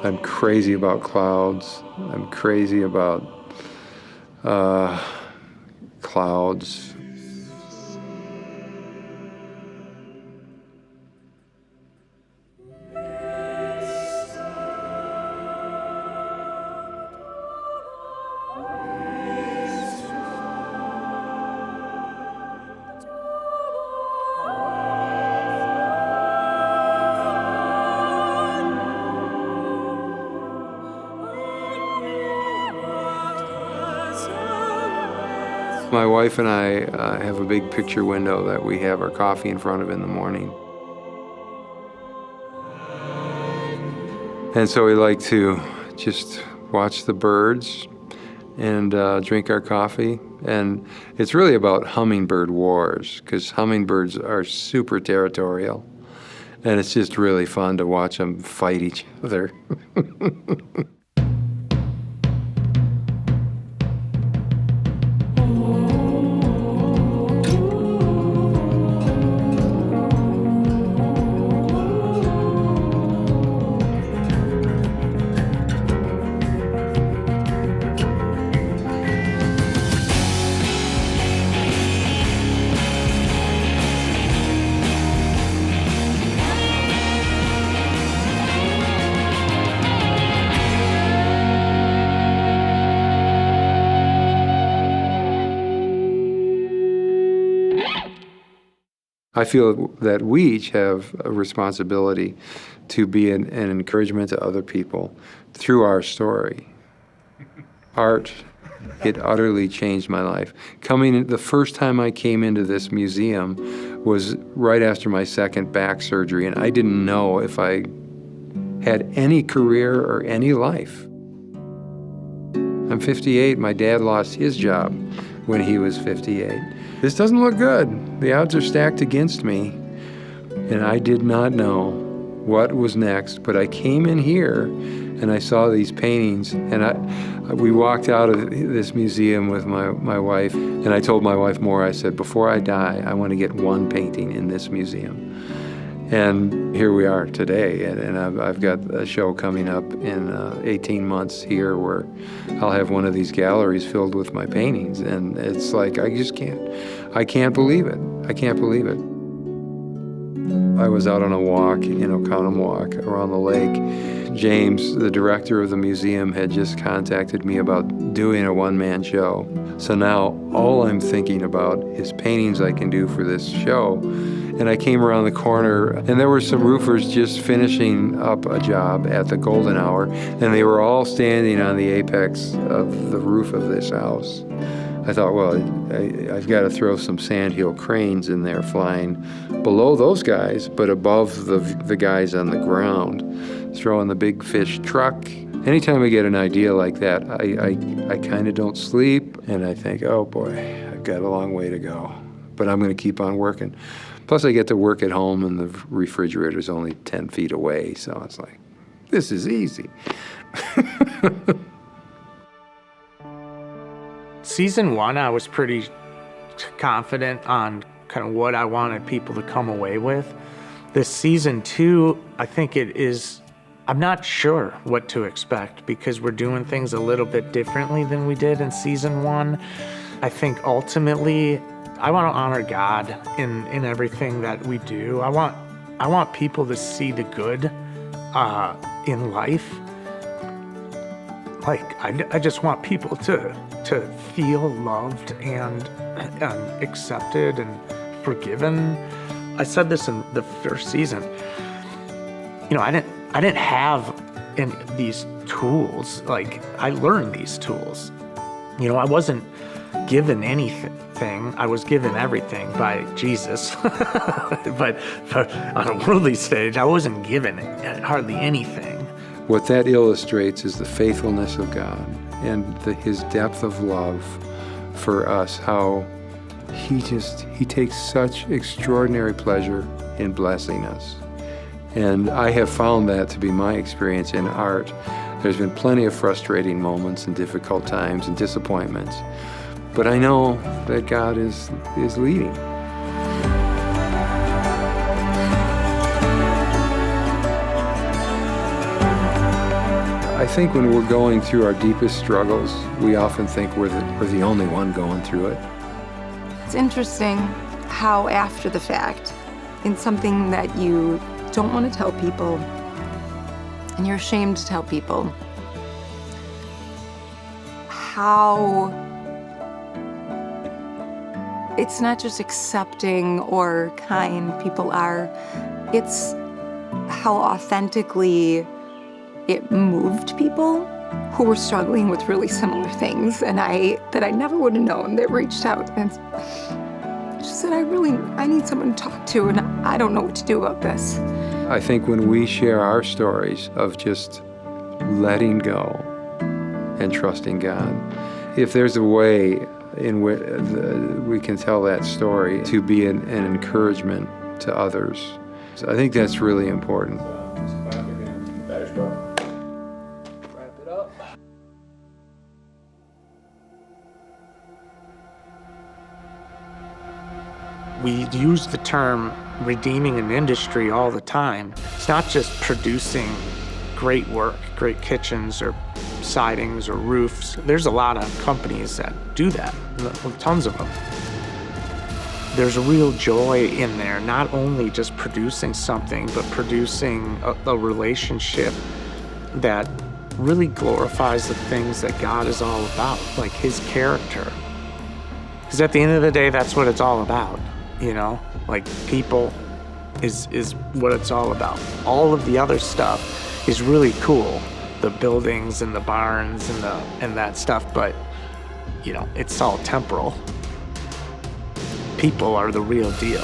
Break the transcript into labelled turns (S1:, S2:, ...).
S1: I'm crazy about clouds. I'm crazy about clouds. My wife and I have a big picture window that we have our coffee in front of in the morning. And so we like to just watch the birds and drink our coffee. And it's really about hummingbird wars, because hummingbirds are super territorial. And it's just really fun to watch them fight each other. I feel that we each have a responsibility to be an encouragement to other people through our story. Art, it utterly changed my life. The first time I came into this museum was right after my second back surgery, and I didn't know if I had any career or any life. I'm 58, my dad lost his job when he was 58. This doesn't look good. The odds are stacked against me. And I did not know what was next, but I came in here and I saw these paintings, and we walked out of this museum with my wife, and I told my wife more. I said, before I die, I want to get one painting in this museum. And here we are today, and I've got a show coming up in 18 months here where I'll have one of these galleries filled with my paintings, and it's like I can't believe it. I can't believe it. I was out on a walk, Oconomowoc, around the lake. James, the director of the museum, had just contacted me about doing a one-man show. So now all I'm thinking about is paintings I can do for this show. And I came around the corner, and there were some roofers just finishing up a job at the golden hour, and they were all standing on the apex of the roof of this house. I thought, well, I've got to throw some sandhill cranes in there flying below those guys, but above the guys on the ground, throwing the big fish truck. Anytime I get an idea like that, I kind of don't sleep, and I think, oh boy, I've got a long way to go, but I'm going to keep on working. Plus, I get to work at home, and the refrigerator's only 10 feet away, so it's like, this is easy.
S2: Season 1, I was pretty confident on kind of what I wanted people to come away with. This season 2, I think I'm not sure what to expect because we're doing things a little bit differently than we did in season 1. I think ultimately, I want to honor God in everything that we do. I want people to see the good in life. Like, I just want people to feel loved and accepted and forgiven. I said this in the first season. I didn't have these tools. Like, I learned these tools. I wasn't given anything. I was given everything by Jesus. but on a worldly stage, I wasn't given hardly anything.
S1: What that illustrates is the faithfulness of God and his depth of love for us, how he takes such extraordinary pleasure in blessing us. And I have found that to be my experience in art. There's been plenty of frustrating moments and difficult times and disappointments, but I know that God is leading. think when we're going through our deepest struggles, we often think we're the only one going through it.
S3: It's interesting how after the fact, in something that you don't want to tell people, and you're ashamed to tell people, how it's not just accepting or kind people are, it's how authentically it moved people who were struggling with really similar things, and I never would have known, that reached out and she said, I need someone to talk to, and I don't know what to do about this.
S1: I think when we share our stories of just letting go and trusting God, if there's a way in which we can tell that story to be an encouragement to others, I think that's really important.
S2: We use the term redeeming an industry all the time. It's not just producing great work, great kitchens or sidings or roofs. There's a lot of companies that do that, tons of them. There's a real joy in there, not only just producing something, but producing a relationship that really glorifies the things that God is all about, like His character. Because at the end of the day, that's what it's all about. You know, like people is what it's all about. All of the other stuff is really cool, the buildings and the barns and that stuff, but you know, it's all temporal. People are the real deal.